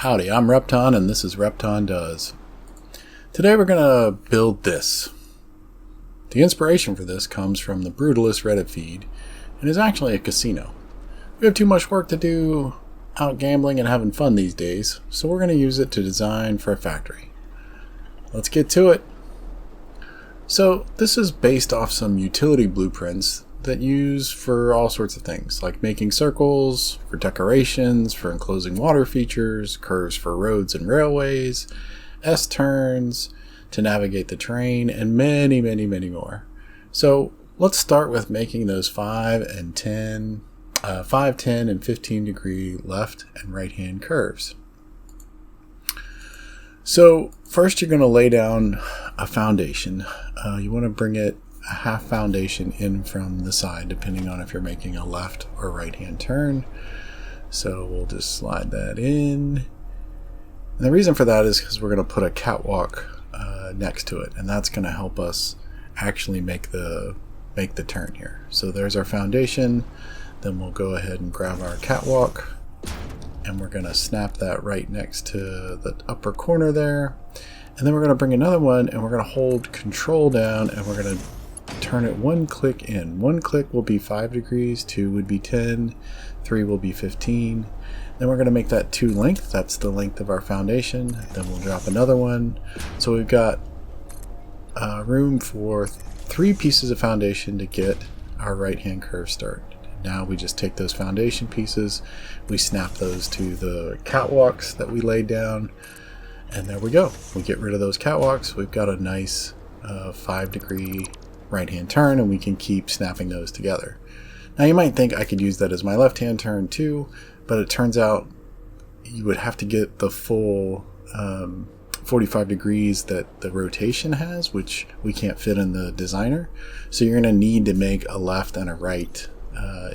Howdy, I'm Repton and this is Repton Does. Today we're going to build this. The inspiration for this comes from the Brutalist Reddit feed and is actually a casino. We have too much work to do out gambling and having fun these days, so we're going to use it to design for a factory. Let's get to it. So this is based off some utility blueprints that use for all sorts of things, like making circles, for decorations, for enclosing water features, curves for roads and railways, S-turns, to navigate the terrain, and many, many, many more. So let's start with making those 5, 10, and 15 degree left and right hand curves. So first you're going to lay down a foundation. You want to bring it a half foundation in from the side, depending on if you're making a left or right hand turn. So we'll just slide that in. And the reason for that is because we're going to put a catwalk next to it, and that's going to help us actually make the turn here. So there's our foundation. Then we'll go ahead and grab our catwalk, and we're going to snap that right next to the upper corner there. And then we're going to bring another one, and we're going to hold Control down, and we're going to turn it one click in. One click will be 5 degrees, 2 would be 10, 3 will be 15. Then we're going to make that 2 length. That's the length of our foundation. Then we'll drop another one. So we've got room for 3 pieces of foundation to get our right hand curve started. Now we just take those foundation pieces, we snap those to the catwalks that we laid down, and there we go. We get rid of those catwalks. We've got a nice 5 degree right hand turn, and we can keep snapping those together. Now you might think I could use that as my left hand turn too, but it turns out you would have to get the full 45 degrees that the rotation has, which we can't fit in the designer. So you're going to need to make a left and a right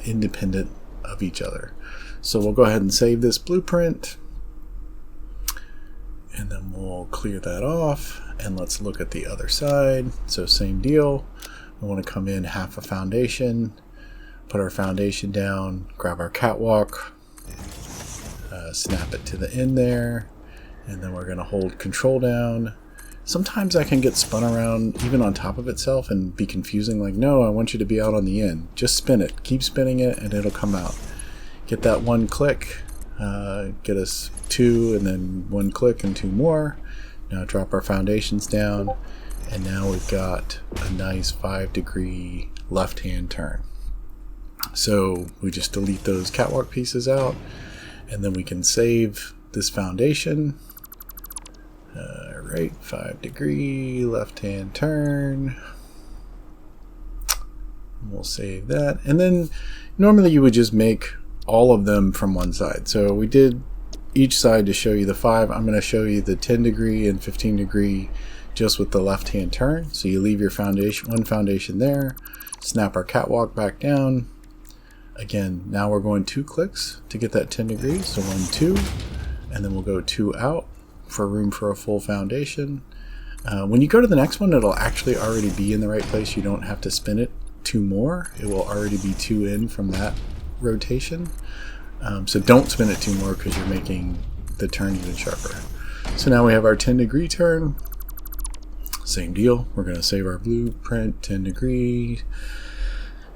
independent of each other. So we'll go ahead and save this blueprint, and then we'll clear that off, and let's look at the other side. So same deal. We want to come in half a foundation, put our foundation down, grab our catwalk, snap it to the end there, and then we're going to hold Control down. Sometimes that can get spun around even on top of itself and be confusing, like, no, I want you to be out on the end. Just spin it. Keep spinning it and it'll come out. Get that 1 click, get us 2, and then 1 click and 2 more. Now drop our foundations down, and now we've got a nice 5 degree left hand turn. So we just delete those catwalk pieces out, and then we can save this foundation. Right, 5 degree left hand turn. We'll save that, and then normally you would just make all of them from one side. So we did each side to show you the 5. I'm going to show you the 10 degree and 15 degree just with the left hand turn. So you leave your one foundation there, snap our catwalk back down. Again, now we're going 2 clicks to get that 10 degrees. So 1, 2, and then we'll go 2 out for room for a full foundation. When you go to the next one, it'll actually already be in the right place. You don't have to spin it 2 more. It will already be 2 in from that rotation. So don't spin it 2 more because you're making the turn even sharper. So now we have our 10 degree turn. Same deal. We're going to save our blueprint, 10 degree,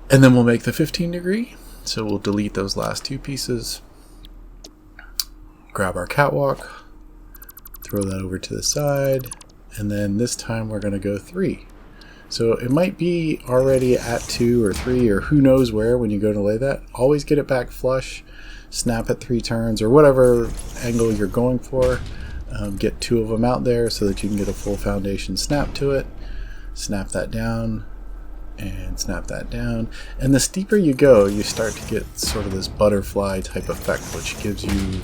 and then we'll make the 15 degree. So we'll delete those last 2 pieces, grab our catwalk, throw that over to the side, and then this time we're going to go 3. So it might be already at 2 or 3 or who knows where when you go to lay that. Always get it back flush, snap it 3 turns or whatever angle you're going for. Get 2 of them out there so that you can get a full foundation snap to it. Snap that down and snap that down. And the steeper you go, you start to get sort of this butterfly type effect, which gives you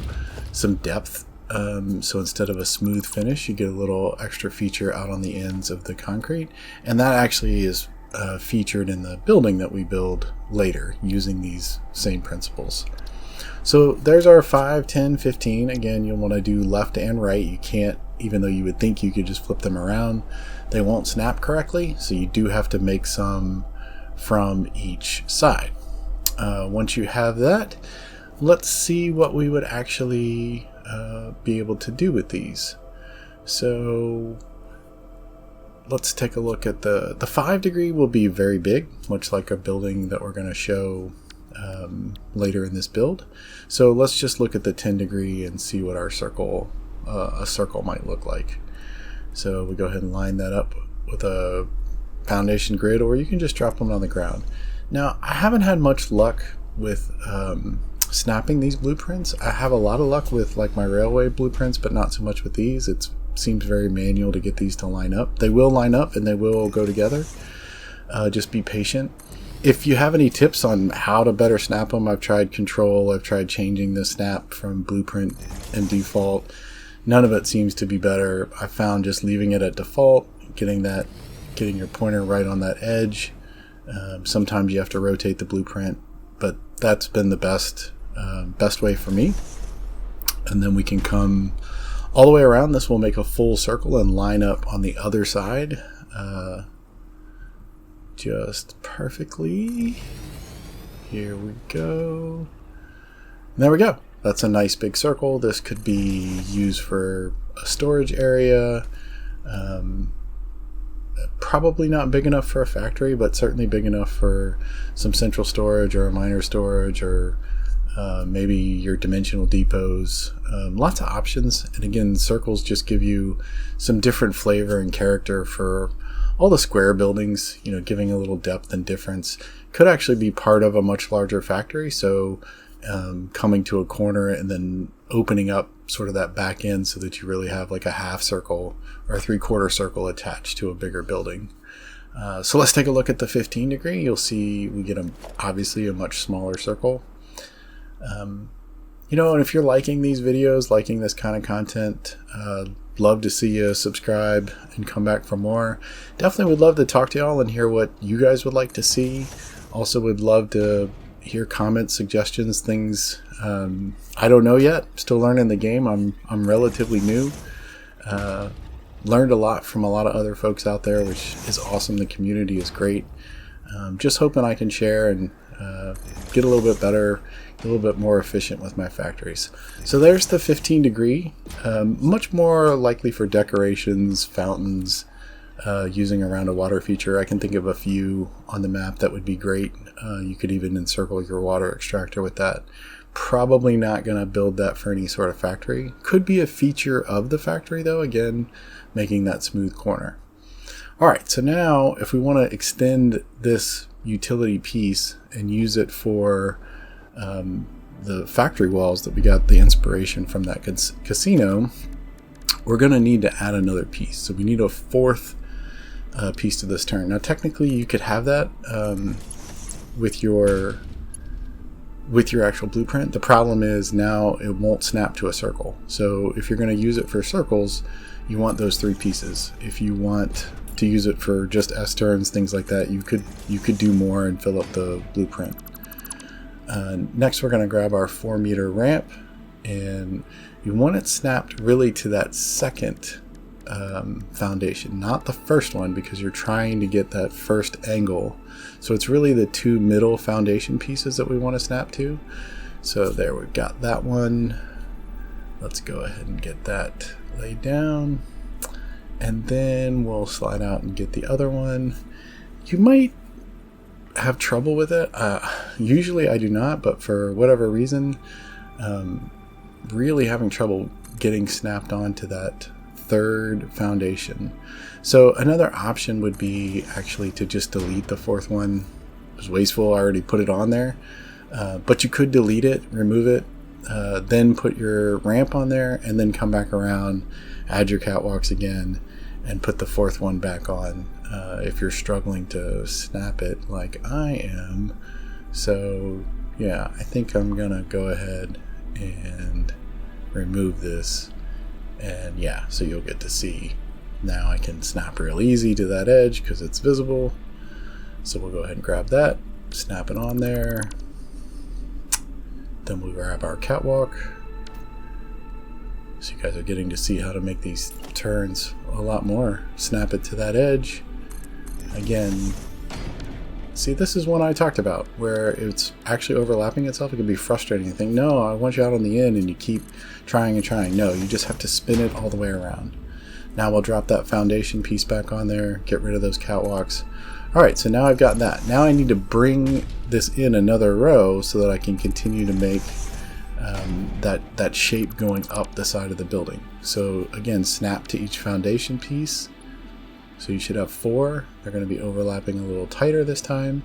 some depth. So instead of a smooth finish, you get a little extra feature out on the ends of the concrete. And that actually is featured in the building that we build later using these same principles. So there's our 5, 10, 15. Again, you'll want to do left and right. You can't, even though you would think you could just flip them around, they won't snap correctly. So you do have to make some from each side. Once you have that, let's see what we would actually be able to do with these. So let's take a look at the 5 degree will be very big, much like a building that we're going to show later in this build. So let's just look at the 10 degree and see what our circle, a circle might look like. So we go ahead and line that up with a foundation grid, or you can just drop them on the ground. Now, I haven't had much luck with snapping these blueprints. I have a lot of luck with like my railway blueprints, but not so much with these. It seems very manual to get these to line up. They will line up and they will go together. Just be patient. If you have any tips on how to better snap them, I've tried control, I've tried changing the snap from blueprint and default. None of it seems to be better. I found just leaving it at default, getting your pointer right on that edge. Sometimes you have to rotate the blueprint, but that's been the best way for me. And then we can come all the way around. This will make a full circle and line up on the other side just perfectly. Here we go. And there we go. That's a nice big circle. This could be used for a storage area. Probably not big enough for a factory, but certainly big enough for some central storage or a minor storage, or maybe your dimensional depots. Lots of options. And again, circles just give you some different flavor and character for all the square buildings, you know, giving a little depth and difference. Could actually be part of a much larger factory. So coming to a corner and then opening up sort of that back end so that you really have like a half circle or a 3/4 circle attached to a bigger building. So let's take a look at the 15 degree. You'll see we get obviously a much smaller circle. You know, and if you're liking these videos, liking this kind of content, love to see you subscribe and come back for more. Definitely would love to talk to y'all and hear what you guys would like to see. Also would love to hear comments, suggestions, things I don't know yet. Still learning the game. I'm relatively new. Learned a lot from a lot of other folks out there, which is awesome. The community is great. Just hoping I can share and get a little bit better, a little bit more efficient with my factories. So there's the 15 degree. Much more likely for decorations, fountains, using around a water feature. I can think of a few on the map that would be great. You could even encircle your water extractor with that. Probably not going to build that for any sort of factory. Could be a feature of the factory though, again, making that smooth corner. Alright, so now if we want to extend this utility piece and use it for the factory walls that we got the inspiration from that casino, we're going to need to add another piece. So we need a 4th piece to this turn. Now technically you could have that with your actual blueprint. The problem is now it won't snap to a circle. So if you're going to use it for circles, you want those 3 pieces. If you want to use it for just S turns, things like that, you could do more and fill up the blueprint. Next, we're going to grab our 4-meter ramp, and you want it snapped really to that second foundation, not the first one, because you're trying to get that first angle. So it's really the 2 middle foundation pieces that we want to snap to. So there, we've got that one. Let's go ahead and get that laid down, and then we'll slide out and get the other one. You might have trouble with it. Usually I do not, but for whatever reason, really having trouble getting snapped onto that 3rd foundation. So another option would be actually to just delete the 4th one. It was wasteful. I already put it on there, but you could delete it, remove it, then put your ramp on there, and then come back around, add your catwalks again, and put the 4th one back on if you're struggling to snap it like I am. So yeah, I think I'm gonna go ahead and remove this, and yeah, so you'll get to see now I can snap real easy to that edge because it's visible. So we'll go ahead and grab that, snap it on there, then we'll grab our catwalk. So you guys are getting to see how to make these turns a lot more. Snap it to that edge. Again, See, this is one I talked about where it's actually overlapping itself. It can be frustrating. You think, no, I want you out on the end, and you keep trying and trying. No, you just have to spin it all the way around. Now we'll drop that foundation piece back on there, get rid of those catwalks. All right, so now I've got that. Now I need to bring this in another row so that I can continue to make that shape going up the side of the building. So again, snap to each foundation piece. So you should have 4. They're going to be overlapping a little tighter this time.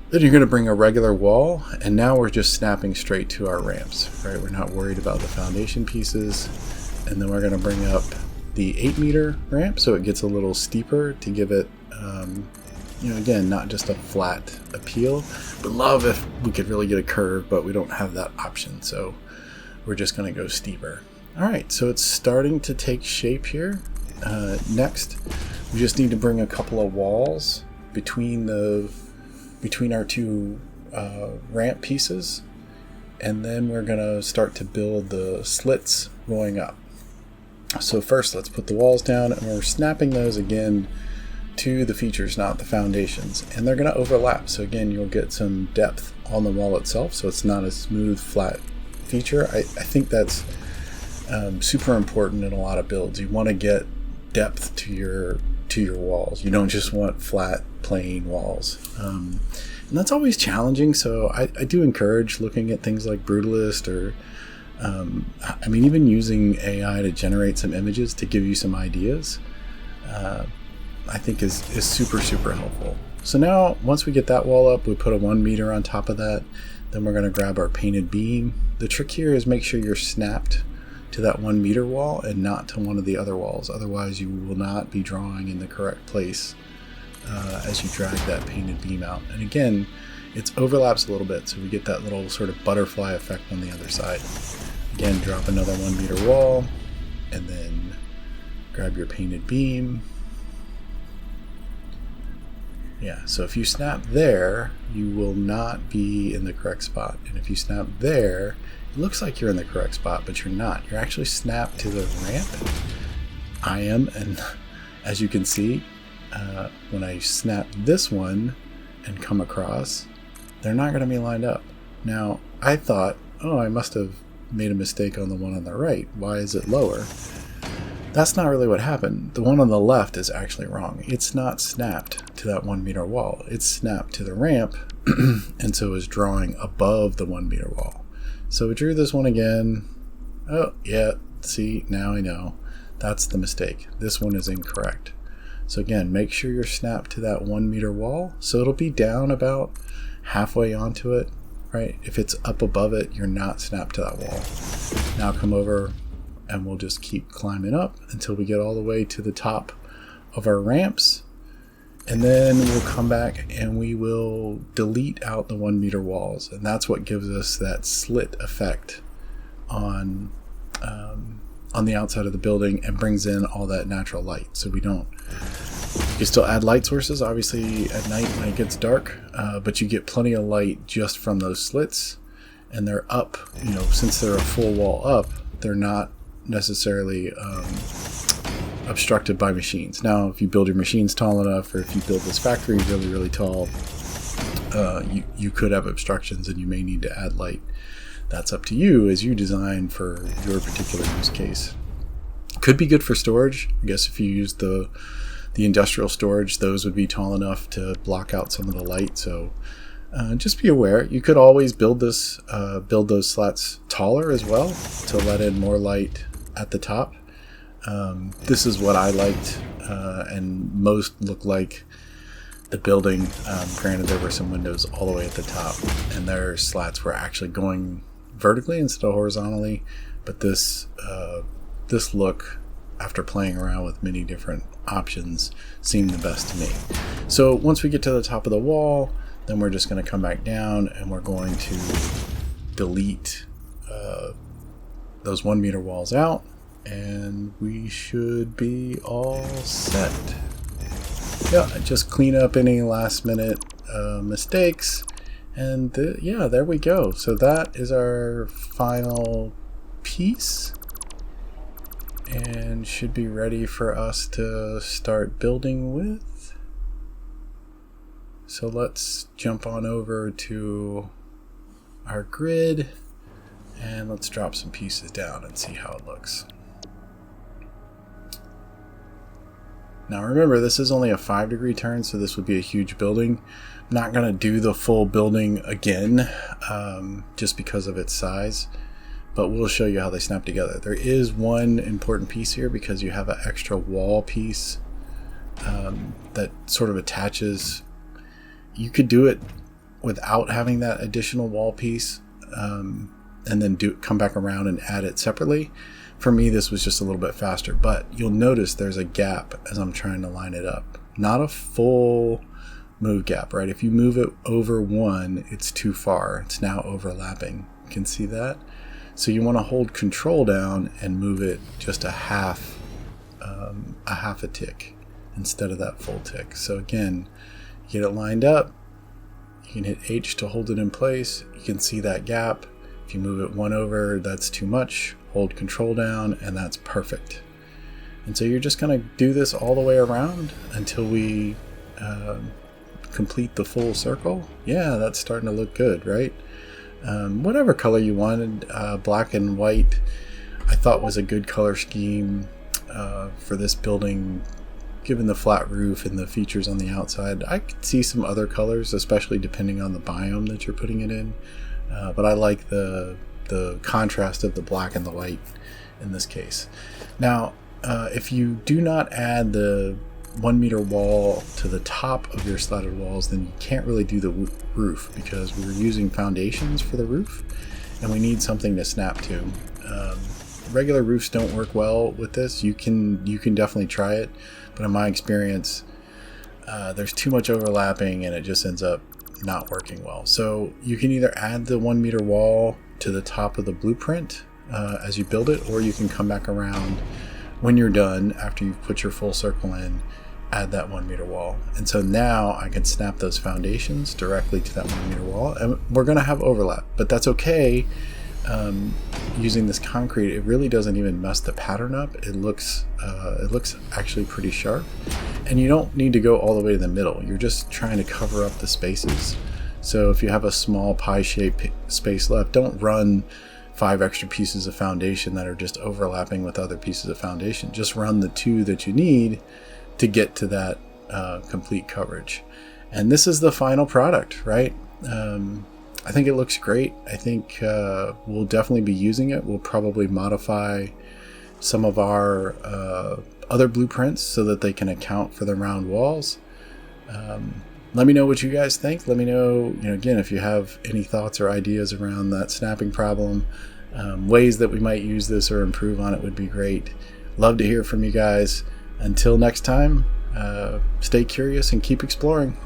Then you're going to bring a regular wall, and now we're just snapping straight to our ramps, right? We're not worried about the foundation pieces. And then we're going to bring up the 8-meter ramp so it gets a little steeper to give it, again, not just a flat appeal. Would love if we could really get a curve, but we don't have that option, so we're just going to go steeper. All right, so it's starting to take shape here. Next, we just need to bring a couple of walls between our 2 ramp pieces, and then we're going to start to build the slits going up. So first, let's put the walls down, and we're snapping those again to the features, not the foundations, and they're going to overlap. So again, you'll get some depth on the wall itself, so it's not a smooth, flat feature. I think that's super important in a lot of builds. You want to get depth to your walls. You don't just want flat, plain walls. And that's always challenging, so I do encourage looking at things like Brutalist or even using AI to generate some images to give you some ideas, I think is super, super helpful. So now, once we get that wall up, we put a 1 meter on top of that. Then we're going to grab our painted beam. The trick here is make sure you're snapped to that 1 meter wall and not to one of the other walls. Otherwise, you will not be drawing in the correct place as you drag that painted beam out. And again, it overlaps a little bit, so we get that little sort of butterfly effect on the other side. Again, drop another 1 meter wall, and then grab your painted beam. Yeah, so if you snap there, you will not be in the correct spot. And if you snap there, it looks like you're in the correct spot, but you're not. You're actually snapped to the ramp. I am, and as you can see, when I snap this one and come across, they're not going to be lined up. Now, I thought, oh, I must have made a mistake on the one on the right. Why is it lower? That's not really what happened. The one on the left is actually wrong. It's not snapped to that 1 meter wall. It's snapped to the ramp, and so is drawing above the 1 meter wall. So we drew this one again. Oh, yeah, see, now I know. That's the mistake. This one is incorrect. So again, make sure you're snapped to that 1 meter wall. So it'll be down about halfway onto it, right? If it's up above it, you're not snapped to that wall. Now come over, and we'll just keep climbing up until we get all the way to the top of our ramps. And then we'll come back and we will delete out the 1 meter walls. And that's what gives us that slit effect on the outside of the building and brings in all that natural light. So we don't, you can still add light sources, obviously, at night when it gets dark, but you get plenty of light just from those slits. And they're up, since they're a full wall up, they're not necessarily obstructed by machines. Now, if you build your machines tall enough, or if you build this factory really, really tall, you could have obstructions and you may need to add light. That's up to you as you design for your particular use case. Could be good for storage. I guess if you use the industrial storage, those would be tall enough to block out some of the light. So just be aware. You could always build those slats taller as well to let in more light at the top. This is what I liked, and most look like the building. Granted, there were some windows all the way at the top, and their slats were actually going vertically instead of horizontally. But this look, after playing around with many different options, seemed the best to me. So once we get to the top of the wall, then we're just going to come back down and we're going to delete those 1 meter walls out, and we should be all set. Yeah, just clean up any last minute mistakes, and there we go. So that is our final piece, and should be ready for us to start building with. So let's jump on over to our grid and let's drop some pieces down and see how it looks. Now remember, this is only a 5-degree turn, so this would be a huge building. I'm not going to do the full building again just because of its size, but we'll show you how they snap together. There is one important piece here because you have an extra wall piece that sort of attaches. You could do it without having that additional wall piece and then come back around and add it separately. For me, this was just a little bit faster, but you'll notice there's a gap as I'm trying to line it up. Not a full move gap, right? If you move it over 1, it's too far. It's now overlapping. You can see that? So you want to hold control down and move it just a half a tick instead of that full tick. So again, get it lined up. You can hit H to hold it in place. You can see that gap. If you move it 1 over, that's too much. Hold control down, and that's perfect. And so you're just going to do this all the way around until we complete the full circle. Yeah, that's starting to look good, right? Whatever color you wanted, black and white, I thought was a good color scheme for this building. Given the flat roof and the features on the outside, I could see some other colors, especially depending on the biome that you're putting it in. But I like the contrast of the black and the white in this case. Now, if you do not add the 1 meter wall to the top of your slatted walls, then you can't really do the roof because we're using foundations for the roof and we need something to snap to. Regular roofs don't work well with this. You can definitely try it, but in my experience, there's too much overlapping and it just ends up not working well. So you can either add the 1 meter wall to the top of the blueprint as you build it, or you can come back around when you're done after you've put your full circle in, add that 1 meter wall. And so now I can snap those foundations directly to that 1 meter wall, and we're going to have overlap, but that's okay. Using this concrete, it really doesn't even mess the pattern up. It looks actually pretty sharp, and you don't need to go all the way to the middle. You're just trying to cover up the spaces. So if you have a small pie-shaped space left, don't run 5 extra pieces of foundation that are just overlapping with other pieces of foundation. Just run the 2 that you need to get to that complete coverage. And this is the final product, right? I think it looks great. I think we'll definitely be using it. We'll probably modify some of our other blueprints so that they can account for the round walls. Let me know what you guys think. Let me know, again, if you have any thoughts or ideas around that snapping problem, ways that we might use this or improve on it would be great. Love to hear from you guys. Until next time, stay curious and keep exploring.